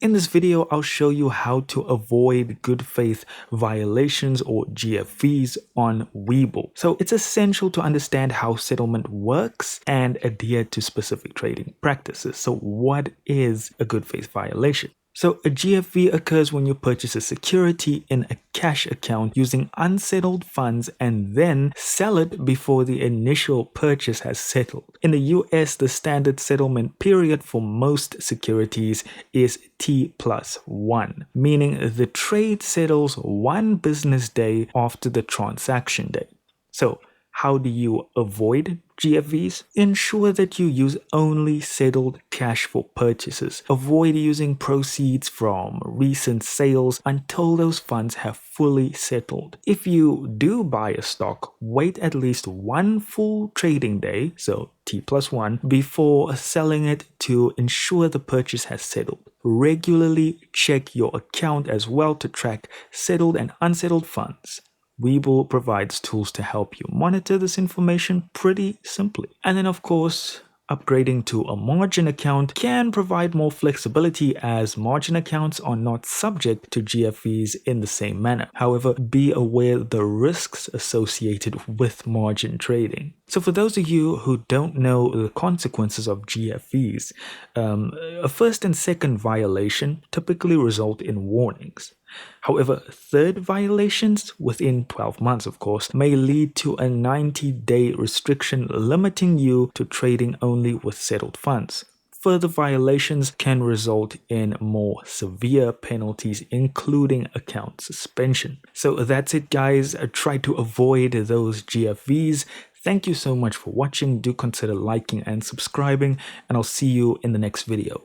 In this video, I'll show you how to avoid good faith violations or GFVs on Webull. So it's essential to understand how settlement works and adhere to specific trading practices. So what is a good faith violation? So a GFV occurs when you purchase a security in a cash account using unsettled funds and then sell it before the initial purchase has settled. In the US, the standard settlement period for most securities is T+1, meaning the trade settles one business day after the transaction date. So how do you avoid GFVs? Ensure that you use only settled cash for purchases. Avoid using proceeds from recent sales until those funds have fully settled. If you do buy a stock, wait at least one full trading day, so T+1, before selling it to ensure the purchase has settled. Regularly check your account as well to track settled and unsettled funds. Webull provides tools to help you monitor this information pretty simply. And then of course, upgrading to a margin account can provide more flexibility as margin accounts are not subject to GFVs in the same manner. However, be aware of the risks associated with margin trading. So for those of you who don't know the consequences of GFVs, a first and second violation typically result in warnings. However, third violations, within 12 months of course, may lead to a 90-day restriction limiting you to trading only with settled funds. Further violations can result in more severe penalties, including account suspension. So that's it, guys. Try to avoid those GFVs. Thank you so much for watching. Do consider liking and subscribing, and I'll see you in the next video.